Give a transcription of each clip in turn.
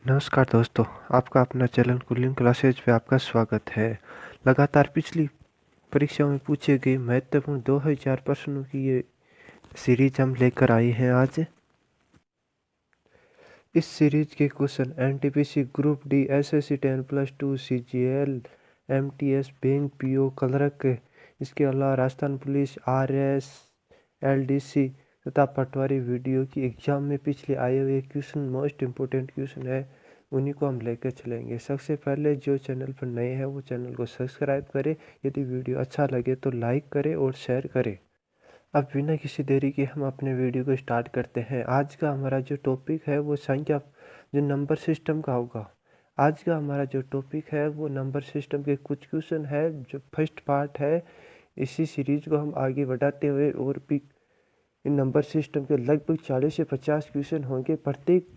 नमस्कार दोस्तों, आपका अपना चैनल कूलिंग क्लासेज पे आपका स्वागत है। लगातार पिछली परीक्षाओं में पूछे गए महत्वपूर्ण 2000 प्रश्नों की ये सीरीज हम लेकर आए हैं आज। इस सीरीज के question NTPC, group D, SSC 10+2, CGL, MTS, bank PO, clerk, इसके अलावा राजस्थान पुलिस, आरएस, एलडीसी तथा पटवारी वीडियो की एग्जाम में पिछले आए हुए क्वेश्चन मोस्ट इम्पोर्टेंट क्वेश्चन है, उन्हीं को हम लेकर चलेंगे। सबसे पहले जो चैनल पर नए हैं वो चैनल को सब्सक्राइब करें, यदि वीडियो अच्छा लगे तो लाइक करें और शेयर करें। अब बिना किसी देरी के हम अपने वीडियो को स्टार्ट करते हैं। आज का हमारा जो टॉपिक है वो संख्या जो नंबर सिस्टम का होगा। आज का हमारा जो टॉपिक है वो नंबर सिस्टम के कुछ क्वेश्चन है, जो फर्स्ट पार्ट है। इसी सीरीज को हम आगे बढ़ाते हुए और भी इन नंबर सिस्टम के लगभग 40 से 50 क्वेश्चन होंगे। प्रत्येक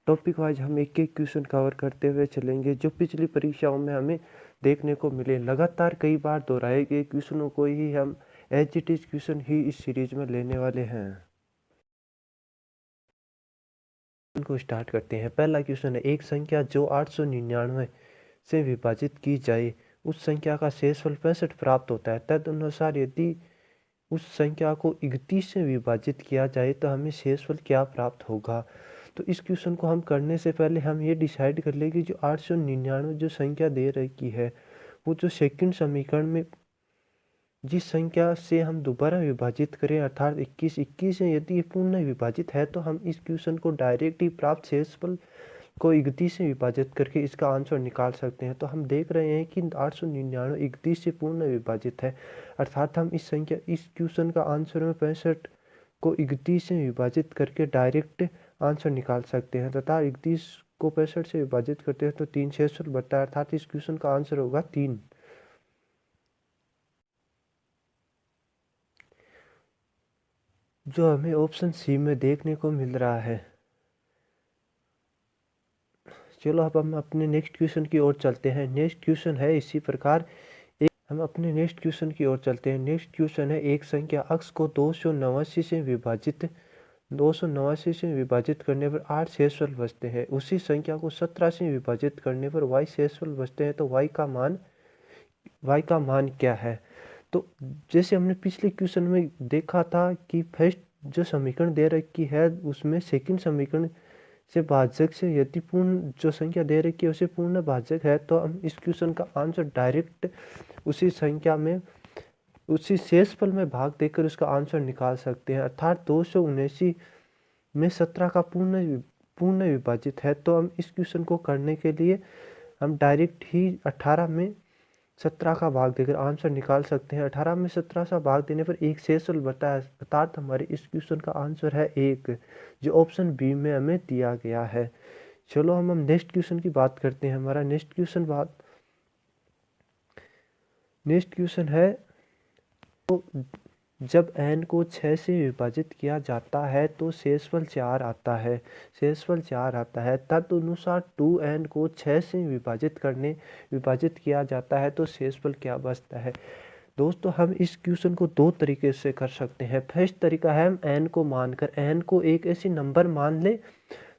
टॉपिक वाइज हम एक एक क्वेश्चन कवर करते हुए चलेंगे, जो पिछली परीक्षाओं में हमें देखने को मिले। लगातार कई बार दोहराए गए क्वेश्चनों को ही हम एज इट इज क्वेश्चन ही इस सीरीज में लेने वाले हैं। इनको स्टार्ट करते हैं। पहला क्वेश्चन है, एक संख्या जो 899 से विभाजित की जाए उस संख्या का शेषफल 65 प्राप्त होता है। तदनुसार यदि उस संख्या को 31 से विभाजित किया जाए तो हमें शेषफल क्या प्राप्त होगा। तो इस क्वेश्चन को हम करने से पहले हम ये डिसाइड कर लें कि जो 899 जो संख्या दे रखी है वो जो सेकंड समीकरण में जिस संख्या से हम दोबारा विभाजित करें अर्थात 21 से यदि ये पूर्ण विभाजित है तो हम इस क्वेश्चन को डायरेक्ट ही प्राप्त शेषफल को 31 से विभाजित करके इसका आंसर निकाल सकते हैं। तो हम देख रहे हैं कि 899 31 से पूर्ण विभाजित है, अर्थात हम इस क्वेश्चन का आंसर में 65 को 31 से विभाजित करके डायरेक्ट आंसर निकाल सकते हैं तथा 31 को 65 से विभाजित करते हैं तो 3 शेषफल बचता है, अर्थात इस क्वेश्चन का आंसर होगा 3। जो हमें ऑप्शन सी में देखने को मिल रहा है। चलो अब हम अपने नेक्स्ट क्वेश्चन की ओर चलते हैं। नेक्स्ट क्वेश्चन है इसी प्रकार। हम अपने नेक्स्ट क्वेश्चन की ओर चलते हैं। नेक्स्ट क्वेश्चन है, एक संख्या x को 289 से विभाजित करने पर 8 शेषफल बचते हैं। उसी संख्या को 17 से विभाजित करने पर y शेषफल बचते हैं, तो y का मान क्या है। तो जैसे हमने पिछले क्वेश्चन में देखा था कि फर्स्ट जो समीकरण दे रखी है उसमें सेकंड समीकरण से भाजक से यदि पूर्ण जो संख्या दे रखी है उसे पूर्ण भाजक है तो हम इस क्वेश्चन का आंसर डायरेक्ट उसी संख्या में उसी शेषफल में भाग देकर उसका आंसर निकाल सकते हैं, अर्थात 279 में 17 का पूर्ण विभाजित है। तो हम इस क्वेश्चन को करने के लिए हम डायरेक्ट ही 18 में 17 का भाग देकर आंसर निकाल सकते हैं। 18 में 17 का भाग देने पर एक शेषफल बचा है, अर्थात हमारे इस क्वेश्चन का आंसर है 1, जो ऑप्शन बी में हमें दिया गया है। चलो हम नेक्स्ट क्वेश्चन की बात करते हैं। हमारा नेक्स्ट क्वेश्चन है, तो जब n को 6 से विभाजित किया जाता है तो शेषफल 4 आता है। तदनुसार 2n को 6 से विभाजित किया जाता है तो शेषफल क्या बचता है। दोस्तों हम इस क्वेश्चन को दो तरीके से कर सकते हैं। फर्स्ट तरीका है हम n को मानकर n को एक ऐसी नंबर मान ले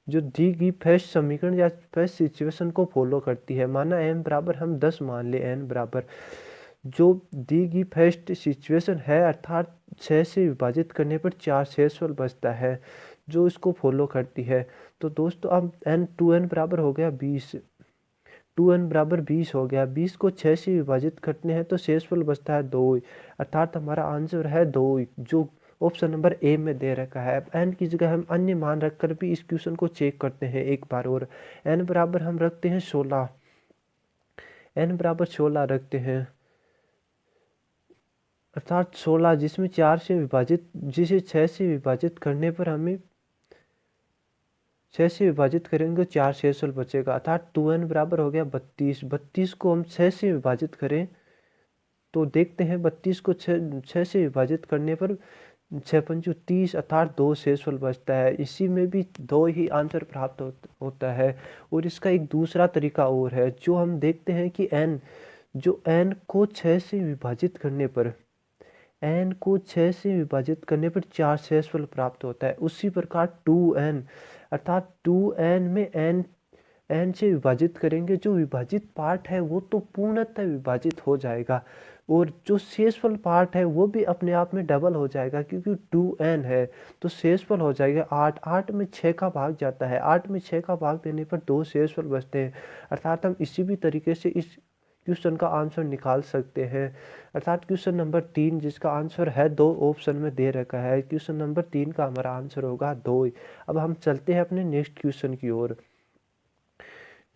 जो दी गई फर्स्ट समीकरण या फर्स्ट सिचुएशन को फॉलो करती है। माना m बराबर हम 10 मान ले, n बराबर जो दी गई फर्स्ट सिचुएशन है अर्थात 6 से विभाजित करने पर 4 शेषफल बचता है जो इसको फॉलो करती है। तो दोस्तों अब n 2n बराबर हो गया 20, 2n बराबर 20 हो गया। 20 को 6 से विभाजित करते हैं तो शेषफल बचता है 2, अर्थात हमारा आंसर है 2, जो ऑप्शन नंबर ए में दे रखा है। अब n की जगह हम अन्य मान रखकर भी इस क्वेश्चन को चेक करते हैं एक बार और। n बराबर हम रखते हैं 16, n बराबर 16 रखते हैं, अर्थात 16 जिसे 6 से विभाजित करने पर हमें 6 से विभाजित करेंगे 4 शेषफल बचेगा, अर्थात 2n बराबर हो गया 32। 32 को हम 6 से विभाजित करें तो देखते हैं 32 को 6 से विभाजित करने पर 6 पंचू 30, अर्थात 2 शेषफल बचता है। इसी में भी 2 ही आंसर प्राप्त होता है। और इसका एक दूसरा तरीका और है, जो हम देखते हैं कि n को 6 से विभाजित करने पर n को 6 से विभाजित करने पर 4 शेषफल प्राप्त होता है। उसी प्रकार 2n अर्थात 2n में n n से विभाजित करेंगे, जो विभाजित पार्ट है वो तो पूर्णतः विभाजित हो जाएगा और जो शेषफल पार्ट है वो भी अपने आप में डबल हो जाएगा, क्योंकि 2n है तो शेषफल हो जाएगा 8। 8 में 6 का भाग जाता है, 8 में 6 का भाग देने पर 2 शेषफल बचते हैं। अर्थात हम इसी भी तरीके से इस क्वेश्चन का आंसर निकाल सकते हैं। अर्थात क्वेश्चन नंबर 3 जिसका आंसर है 2 ऑप्शन में दे रखा है, क्वेश्चन नंबर 3 का हमारा आंसर होगा 2। अब हम चलते हैं अपने नेक्स्ट क्वेश्चन की ओर।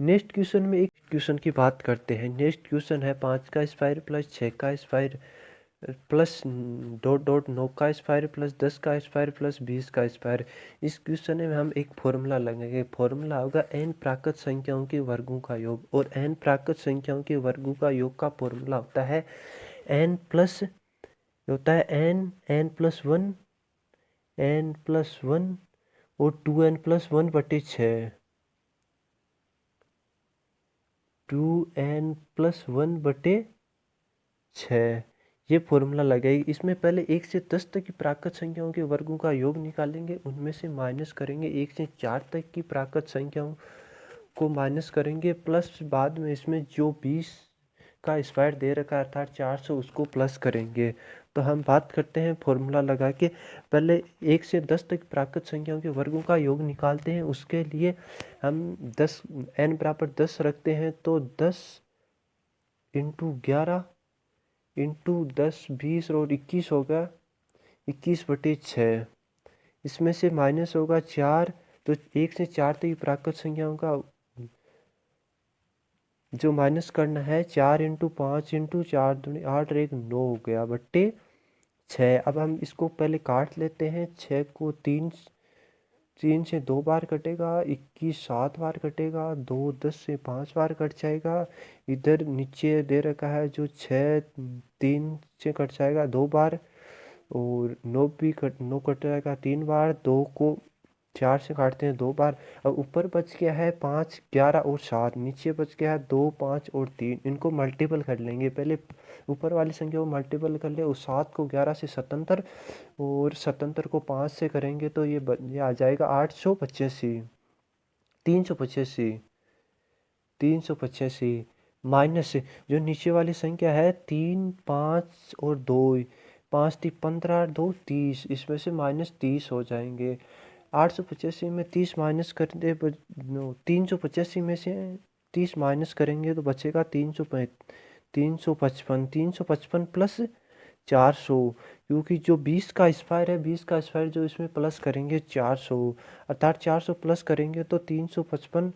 नेक्स्ट क्वेश्चन में एक क्वेश्चन की बात करते हैं। नेक्स्ट क्वेश्चन है 5 का स्क्वायर प्लस 6 का स्क्वायर प्लस डॉट डॉट 9 का स्क्वायर प्लस 10 का स्क्वायर प्लस 20 का स्क्वायर। इस क्वेश्चन में हम एक फॉर्मूला लगाएंगे। फॉर्मूला होगा n प्राकृत संख्याओं के वर्गों का योग, और n प्राकृत संख्याओं के वर्गों का योग का फॉर्मूला होता है n प्लस n प्लस 1 और 2n प्लस 1 बटे 6। 2n प्लस 1 बटे 6 ये फॉर्मूला लगाएगी। इसमें पहले 1 से 10 तक की प्राकृत संख्याओं के वर्गों का योग निकालेंगे, उनमें से माइनस करेंगे 1 से 4 तक की प्राकृत संख्याओं को माइनस करेंगे, प्लस बाद में इसमें जो 20 का स्क्वायर दे रखा है अर्थात 400 उसको प्लस करेंगे। तो हम बात करते हैं फॉर्मूला लगा के, पहले 1 से 10 तक प्राकृत संख्याओं के वर्गों का योग निकालते हैं। उसके लिए हम 10 n बराबर 10 रखते हैं, तो 10 इंटू 11 इंटू 10 20 और 21 होगा 21 बटे 6। इसमें से माइनस होगा 4, तो 1 से 4 तक की प्राकृत संख्याओं का जो माइनस करना है 4 इंटू 5 इंटू 4 दूनी 8 और 1 9 हो गया बटे 6। अब हम इसको पहले काट लेते हैं। 6 को 3 से 2 बार कटेगा, 21 7 बार कटेगा, 2 10 से 5 बार कट जाएगा। इधर नीचे दे रखा है जो 6 3 से कट जाएगा 2 बार, और 9 कट जाएगा 3 बार, 2 को 4 से काटते हैं 2 बार। अब ऊपर बच गया है 5 11 और 7, नीचे बच गया है 2 5 और 3। इनको मल्टीपल कर लेंगे, पहले ऊपर वाली संख्या को मल्टीपल कर ले, उस 7 को 11 से 77 और 77 को 5 से करेंगे तो ये आ जाएगा 885 385 माइनस जो नीचे वाली संख्या है 3 5 और 2, 5 3 15 2 30, इसमें से माइनस 30 हो जाएंगे। 885 में 30 माइनस कर दे 385 में से 30 माइनस करेंगे तो बचेगा 355 प्लस 400, क्योंकि जो 20 का स्क्वायर है 20 का स्क्वायर जो इसमें प्लस करेंगे 400, अर्थात 400 प्लस करेंगे तो 355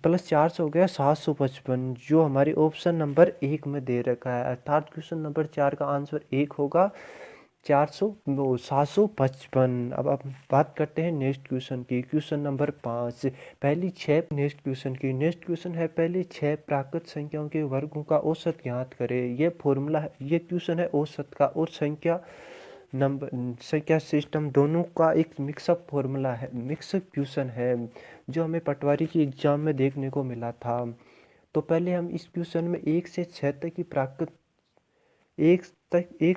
प्लस 400 हो गया 755, जो हमारी ऑप्शन नंबर 1 में दे रखा है। अर्थात क्वेश्चन नंबर 4 का आंसर 1 होगा 755। अब आप बात करते हैं नेक्स्ट क्वेश्चन की। क्वेश्चन नंबर 5 पहली 6 नेक्स्ट क्वेश्चन की। नेक्स्ट क्वेश्चन है पहले 6 प्राकृत संख्याओं के वर्गों का औसत ज्ञात करें। ये फॉर्मूला है, ये क्वेश्चन है औसत का और संख्या सिस्टम दोनों का एक मिक्सअप फॉर्मूला है, मिक्सअप क्वेश्चन है जो हमें पटवारी की एग्जाम में देखने को मिला था। तो पहले हम इस क्वेश्चन में 1 से 6 तक की एक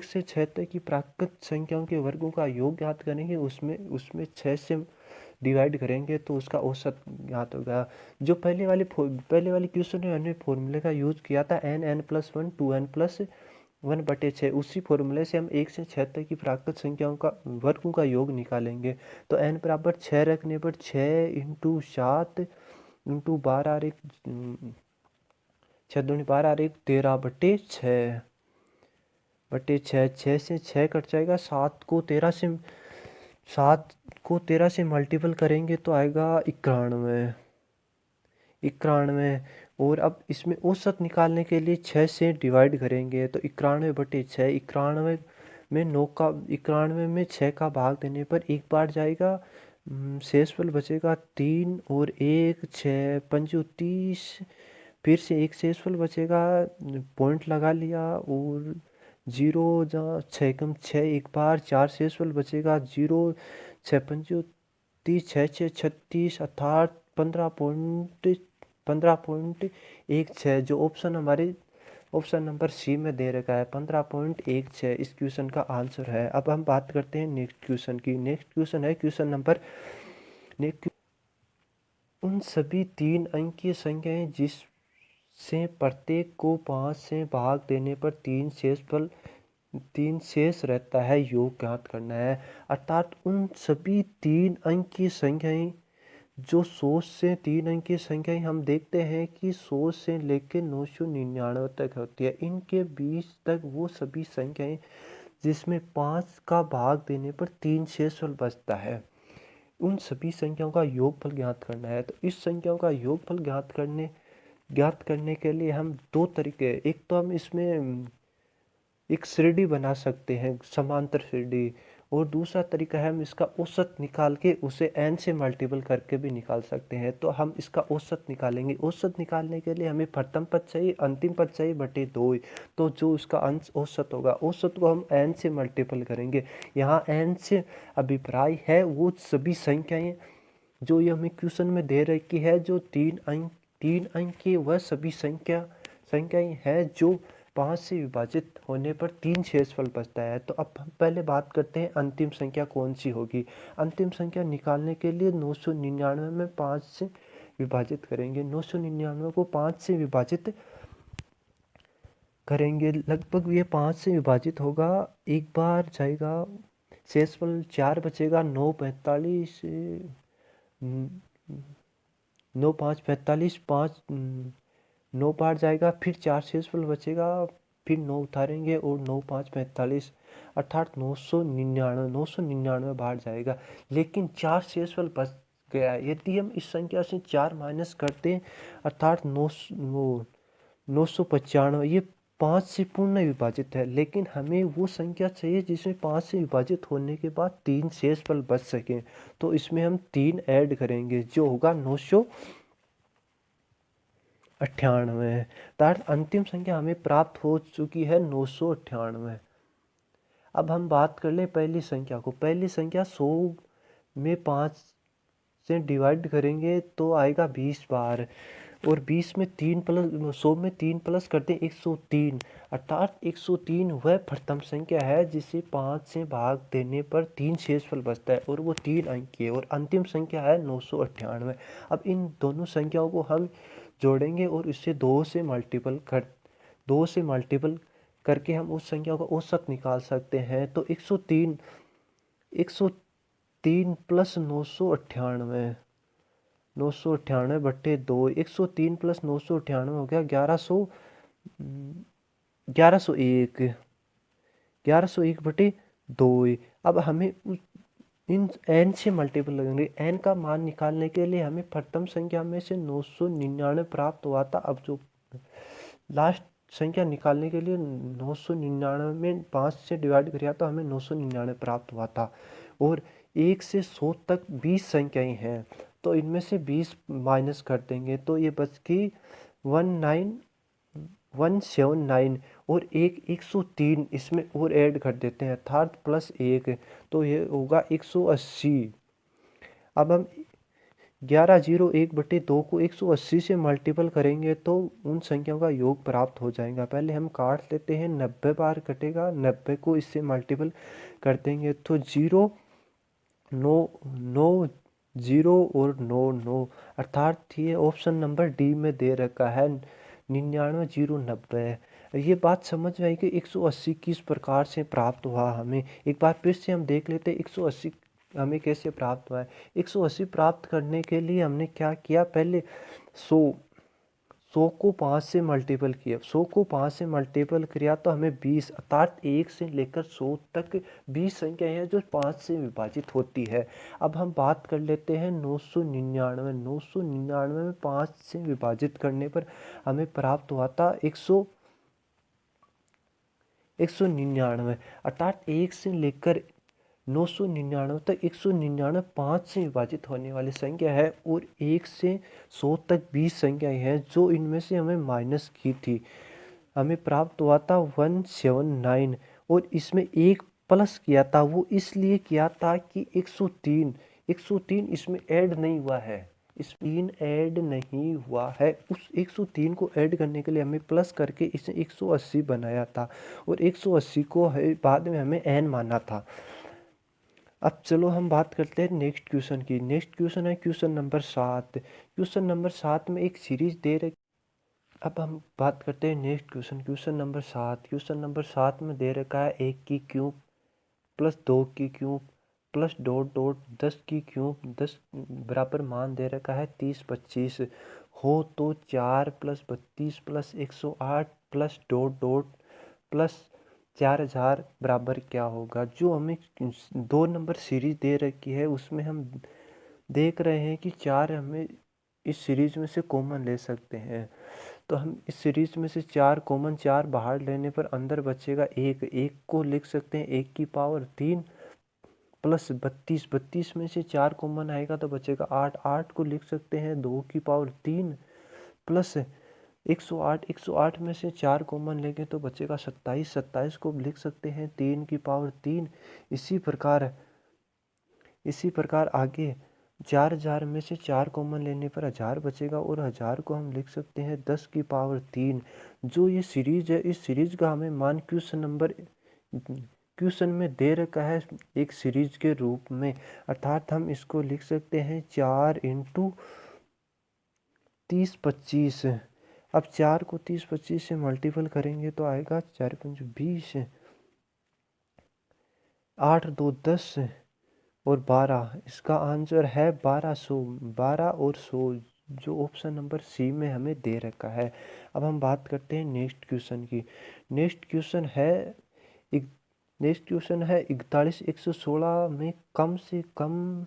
से 6 तक की प्राकृत संख्याओं के वर्गों का योग ज्ञात करेंगे। उसमें 6 से डिवाइड करेंगे तो उसका औसत ज्ञात होगा। जो पहले वाली क्वेश्चन में हमने फॉर्मूले का यूज किया था n प्लस 1 2n प्लस 1 बटे 6, उसी फॉर्मूले से हम 1 से 6 तक की प्राकृत संख्याओं का वर्गों का योग निकालेंगे। तो n बराबर 6 रखने पर 6 इंटू 7 इंटू 12 6 दूनी 12 13 बटे 6 6 से 6 कट जाएगा। 7 को 13 से मल्टीपल करेंगे तो आएगा 91। और अब इसमें औसत निकालने के लिए 6 से डिवाइड करेंगे तो 91 बटे 6। 91 में 6 का भाग देने पर एक बार जाएगा, शेषफल बचेगा 3 और 1 6 पंचू 30, फिर से एक शेषफल बचेगा, पॉइंट लगा लिया और 0 जहाँ 6 कम 6 एक बार 4 शेषफल बचेगा 0 6 पंचू 30 6 6 36, अर्थात 15.16, जो ऑप्शन नंबर सी में दे रखा है 15.16 इस क्वेश्चन का आंसर है। अब हम बात करते हैं नेक्स्ट क्वेश्चन की। नेक्स्ट क्वेश्चन है क्वेश्चन नंबर उन सभी 3 अंकीय संख्याएं जिससे प्रत्येक को 5 से भाग देने पर 3 शेष रहता है, योग ज्ञात करना है। अर्थात उन सभी 3 अंकीय संख्याएं जो 100 से 3 अंकीय संख्याएं हम देखते हैं कि 100 से लेकर 999 तक होती है। इनके बीच तक वो सभी संख्याएं जिसमें 5 का भाग देने पर 3 शेषफल बचता है, उन सभी संख्याओं का योगफल ज्ञात करना है। तो इस संख्याओं का योगफल ज्ञात करने के लिए हम 2 तरीके, एक तो हम इसमें एक श्रेणी बना सकते हैं, समांतर श्रेणी, और दूसरा तरीका है हम इसका औसत निकाल के उसे n से मल्टीपल करके भी निकाल सकते हैं। तो हम इसका औसत निकालेंगे। औसत निकालने के लिए हमें प्रथम पद चाहिए, अंतिम पद चाहिए बटे 2। तो जो उसका अंश औसत होगा, औसत को हम n से मल्टीपल करेंगे। यहाँ n से अभिप्राय है वो सभी संख्याएं जो ये हमें क्वेश्चन में दे रखी है, जो 3 अंक की वह सभी संख्याएं हैं जो 5 से विभाजित होने पर 3 शेषफल बचता है। तो अब हम पहले बात करते हैं अंतिम संख्या कौन सी होगी। अंतिम संख्या निकालने के लिए 999 में 5 से विभाजित करेंगे। 999 को 5 से विभाजित करेंगे, लगभग ये 5 से विभाजित होगा, एक बार जाएगा, शेषफल 4 बचेगा। 9 45 9 5 45, 5 9 बार जाएगा, फिर 4 शेषफल बचेगा, फिर 9 उतारेंगे और 9 5 45, अर्थात 999 बार जाएगा, लेकिन 4 शेषफल बच गया। यदि हम इस संख्या से 4 माइनस करते हैं अर्थात 995, ये 5 से पूर्ण विभाजित है, लेकिन हमें वो संख्या चाहिए जिसमें 5 से विभाजित होने के बाद 3 शेषफल बच सकें। तो इसमें हम 3 ऐड करेंगे जो होगा 998। अर्थात अंतिम संख्या हमें प्राप्त हो चुकी है 998। अब हम बात कर ले पहली संख्या को। पहली संख्या 100 में 5 से डिवाइड करेंगे तो आएगा 20 बार, और 20 में 3 प्लस 100 में 3 प्लस करते हैं 103, अर्थात 103 वह प्रथम संख्या है जिसे 5 से भाग देने पर 3 शेषफल बचता है, और वो 3 अंक की है, और अंतिम संख्या है 998। अब इन दोनों संख्याओं को हम जोड़ेंगे और इससे 2 से मल्टीपल करके हम उस संख्या का औसत निकाल सकते हैं। तो 103 प्लस 998 बट्टे 2, 103 प्लस 998 हो गया 1101 बटे 2। अब हमें इन n से मल्टीपल लगेंगे। n का मान निकालने के लिए हमें प्रथम संख्या में से 999 प्राप्त हुआ था। अब जो लास्ट संख्या निकालने के लिए 999 में 5 से डिवाइड किया तो हमें 999 प्राप्त हुआ था, और 1 से 100 तक 20 संख्याएं हैं, तो इनमें से 20 माइनस कर देंगे तो ये बच गई 19179, और 103 इसमें और ऐड कर देते हैं अर्थात प्लस 1, तो ये होगा 180। अब हम 1101 बटे 2 को 180 से मल्टीपल करेंगे तो उन संख्याओं का योग प्राप्त हो जाएगा। पहले हम काट लेते हैं, 90 बार कटेगा, 90 को इससे मल्टीपल कर देंगे तो 0 9 9 0 और 9 9, अर्थात ये ऑप्शन नंबर डी में दे रखा है 99,090। ये बात समझ में आई कि 180 किस प्रकार से प्राप्त हुआ हमें। एक बार फिर से हम देख लेते हैं 180 हमें कैसे प्राप्त हुआ है। 180 प्राप्त करने के लिए हमने क्या किया, पहले 100 को 5 से मल्टीपल किया, 100 को 5 से मल्टीपल किया तो हमें 20, अर्थात 1 से लेकर 100 तक 20 संख्याएं हैं जो 5 से विभाजित होती है। अब हम बात कर लेते हैं 999 में 5 से विभाजित करने पर हमें प्राप्त हुआ था 199, अर्थात 1 से लेकर 999 तक 199 5 से विभाजित होने वाली संख्या है, और 1 से 100 तक 20 संख्याएं हैं जो इनमें से हमें माइनस की थी। हमें प्राप्त हुआ था 179, और इसमें एक प्लस किया था, वो इसलिए किया था कि 103 इसमें ऐड नहीं हुआ है, इस 3 ऐड नहीं हुआ है। उस 103 को ऐड करने के लिए हमें प्लस करके इसे 180 बनाया था, और 180 को बाद में हमें n माना था। अब चलो हम बात करते हैं नेक्स्ट क्वेश्चन की। नेक्स्ट क्वेश्चन है क्वेश्चन नंबर 7। क्वेश्चन नंबर 7 में एक सीरीज दे रखी। अब हम बात करते हैं next question, question number 7। Question number 7 में दे रखा है 1 की क्यूब प्लस 2 की क्यूब प्लस डॉट डॉट 10 की क्यूब 10 बराबर मान दे रखा है 30 25 हो तो 4 plus 32 plus 108 plus dot dot plus 4000 बराबर क्या होगा। जो हमें 2 नंबर सीरीज दे रखी है उसमें हम देख रहे हैं कि 4 हमें इस सीरीज में से कॉमन ले सकते हैं। तो हम इस सीरीज में से 4 कॉमन, 4 बाहर लेने पर अंदर बचेगा 1। 1 को लिख सकते हैं 1 की पावर 3 प्लस 32। 32 में से 4 कॉमन आएगा तो बचेगा 8। 8 को लिख सकते हैं 2 की पावर 3 प्लस 108। 108 में से 4 कॉमन लेंगे तो बचेगा 27। 27 को लिख सकते हैं 3 की पावर 3। इसी प्रकार आगे 4000 में से 4 कॉमन लेने पर 1000 बचेगा और 1000 को हम लिख सकते हैं 10 की पावर 3। जो ये सीरीज है इस सीरीज का हमें मान क्वेश्चन में दे रखा है एक सीरीज के रूप में, अर्थात हम इसको लिख सकते हैं 4 इंटू 30 25। अब 4 को 30 25 से मल्टीपल करेंगे तो आएगा 4 5 20, 8 2 10 और 12। इसका आंसर है 1200। 12 और 100 जो ऑप्शन नंबर सी में हमें दे रखा है। अब हम बात करते हैं नेक्स्ट क्वेश्चन की। नेक्स्ट क्वेश्चन है एक नेक्स्ट क्वेश्चन है 41 116 में कम से कम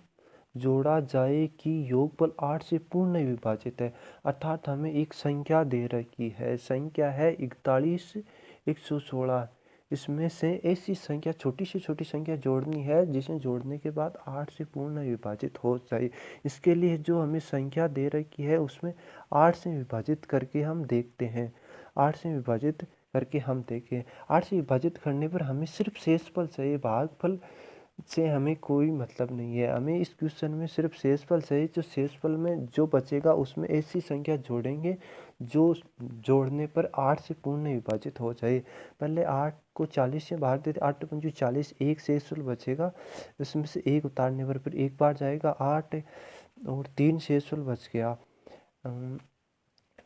जोड़ा जाए कि योगफल 8 से पूर्ण विभाजित है। अर्थात हमें एक संख्या दे रखी है, संख्या है 41 116। इसमें से ऐसी संख्या, छोटी से छोटी संख्या जोड़नी है जिसे जोड़ने के बाद 8 से पूर्ण विभाजित हो जाए। इसके लिए जो हमें संख्या दे रखी है उसमें 8 से विभाजित करके हम देखते हैं। 8 से विभाजित करके हम देखें। 8 से विभाजित करने पर हमें सिर्फ शेषफल चाहिए, भागफल से हमें कोई मतलब नहीं है। हमें इस क्वेश्चन में सिर्फ शेषफल चाहिए। जो शेषफल में जो बचेगा उसमें ऐसी संख्या जोड़ेंगे जो जोड़ने पर 8 से पूर्ण विभाजित हो जाए। पहले 8 को 40 से भाग देते, 8 पंचू 40, एक शेषफल बचेगा उसमें से एक उतारने पर फिर एक बार जाएगा 8 और 3 शेषफल बच गया।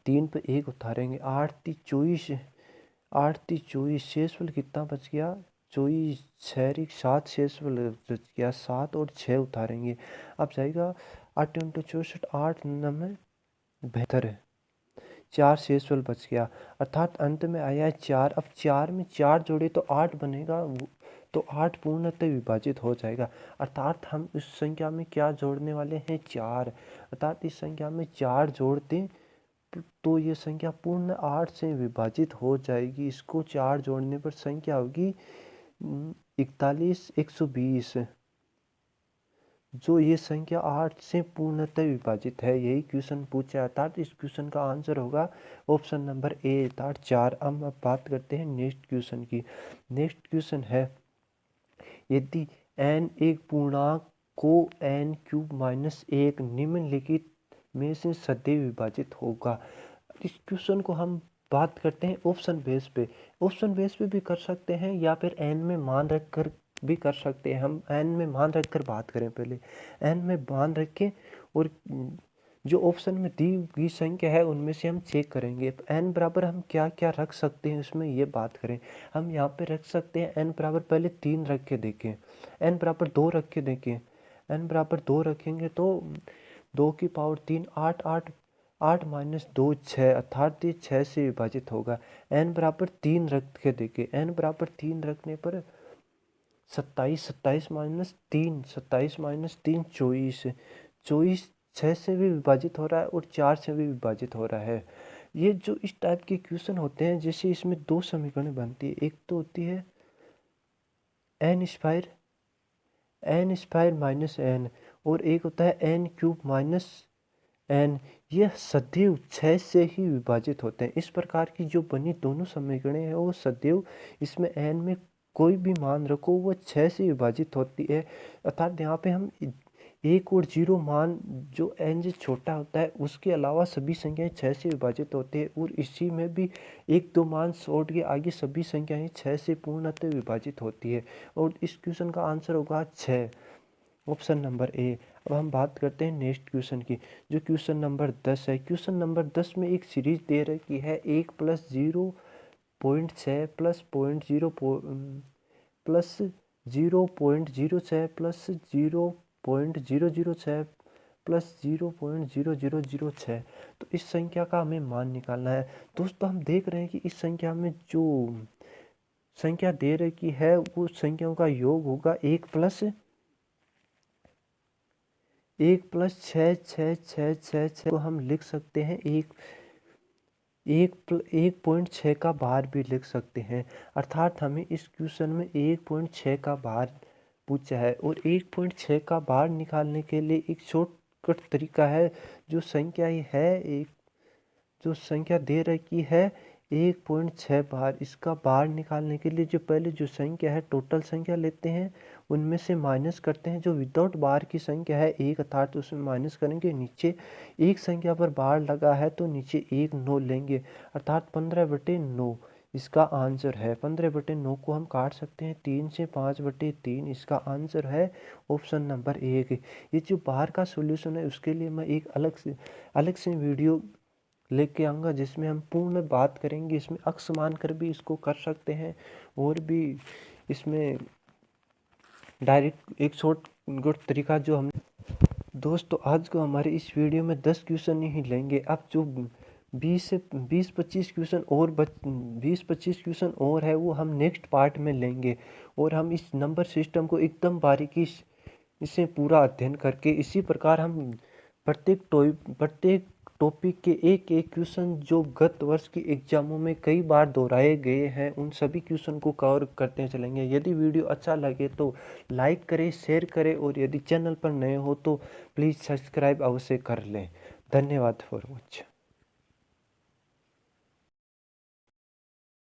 3 पे एक उतारेंगे, 8 3 24, 8 3 24 शेषफल कितना बच गया 24, 6 7 शेषफल बच गया, 7 और 6 उतारेंगे। अब जाएगा 8 × 64, 8 9 72, 4 शेषफल बच गया। अर्थात अंत में आया है 4। अब 4 में 4 जोड़े तो 8 बनेगा, तो 8 पूर्णतः विभाजित हो जाएगा। अर्थात हम इस संख्या में क्या जोड़ने वाले हैं 4। अर्थात इस संख्या में 4 जोड़ते तो ये संख्या पूर्ण 8 से विभाजित हो जाएगी। इसको 4 जोड़ने पर संख्या होगी 41 120। जो ये संख्या 8 से पूर्णतः विभाजित है, यही क्वेश्चन पूछा है। अर्थात इस क्वेश्चन का आंसर होगा ऑप्शन नंबर ए अर्थात 4। अब बात करते हैं नेक्स्ट क्वेश्चन की। नेक्स्ट क्वेश्चन है यदि n एक पूर्णांक को n³ - 1 निम्नलिखित में से सदैव विभाजित होगा। इस क्वेश्चन को हम बात करते हैं ऑप्शन बेस पे। ऑप्शन बेस पे भी कर सकते हैं या फिर n में मान रख कर भी कर सकते हैं। हम n में मान रख कर बात करें, पहले n में मान रखें और जो ऑप्शन में दी गई संख्या है उनमें से हम चेक करेंगे। n बराबर हम क्या क्या रख सकते हैं उसमें ये बात करें। हम यहाँ पे रख सकते हैं n बराबर पहले 3 रख के देखें, n बराबर 2 रख के देखें। n बराबर 2 रखेंगे तो 2 की पावर 3, 8 8 8 - 2 6, अर्थात ये 6 से विभाजित होगा। n बराबर 3 रख के देखें, n बराबर 3 रखने पर 27, 27 - 3, 27 - 3 24, 24 6 से भी विभाजित हो रहा है और 4 से भी विभाजित हो रहा है। ये जो इस टाइप के क्वेश्चन होते हैं, जैसे इसमें 2 समीकरण बनती है। एक तो होती है n स्क्वायर -n और एक होता है n³ - n। ये सदैव 6 से ही विभाजित होते हैं। इस प्रकार की जो बनी दोनों समीकरणें हैं वो सदैव इसमें n में कोई भी मान रखो वो 6 से विभाजित होती है। अर्थात यहाँ पे हम 1 और 0 मान जो n से छोटा होता है उसके अलावा सभी संख्याएं 6 से विभाजित होती है और इसी में भी 1 2 मान छोड़ के आगे सभी संख्याएं 6 से पूर्णतः विभाजित होती है। और इस क्वेश्चन का आंसर होगा 6। Option number A. अब हम बात करते हैं नेक्स्ट क्वेश्चन की, जो क्वेश्चन नंबर 10 है। क्वेश्चन नंबर 10 में एक सीरीज दे रखी है 1 plus 0.6 plus 0.0 plus 0.06 plus 0.006 plus 0.0006। तो इस संख्या का हमें मान निकालना है। दोस्तों हम देख रहे हैं कि इस संख्या में जो संख्या दे रखी है वो संख्याओं का योग होगा 1+6 को हम लिख सकते हैं 1.6 का बार भी लिख सकते हैं। अर्थात हमें इस क्वेश्चन में 1.6 का बार पूछा है और 1.6 का बार निकालने के लिए एक शॉर्टकट तरीका है। जो संख्या दे रखी है 1.6 बार, इसका बार निकालने के लिए जो पहले जो संख्या है टोटल संख्या लेते हैं, उनमें से माइनस करते हैं। जो विदाउट बार की संख्या है 1, अर्थात उसमें माइनस करेंगे। नीचे एक संख्या पर बार लगा है तो नीचे 1 9 लेंगे, अर्थात 15/9 इसका आंसर है। 15/9 को हम काट सकते हैं 3 से, 5/3 इसका आंसर है ऑप्शन नंबर 1। ये जो बाहर का सॉल्यूशन है उसके लिए मैं एक अलग से वीडियो लेके आऊँगा जिसमें हम पूर्ण बात करेंगे। इसमें अक्स मानकर भी इसको कर सकते हैं और भी इसमें डायरेक्ट एक शॉर्टकट तरीका जो हम दोस्तों आज को हमारे इस वीडियो में 10 क्वेश्चन ही लेंगे। अब जो 20-25 क्वेश्चन और है वो हम नेक्स्ट पार्ट में लेंगे और हम इस नंबर सिस्टम को एकदम बारीकी इसे पूरा अध्ययन करके इसी प्रकार हम प्रत्येक टॉपिक के एक क्वेश्चन जो गत वर्ष की एग्जामों में कई बार दोहराए गए हैं उन सभी क्वेश्चन को कवर करते चलेंगे। यदि वीडियो अच्छा लगे तो लाइक करें, शेयर करें और यदि चैनल पर नए हो तो प्लीज़ सब्सक्राइब अवश्य कर लें। धन्यवाद फॉर वॉच।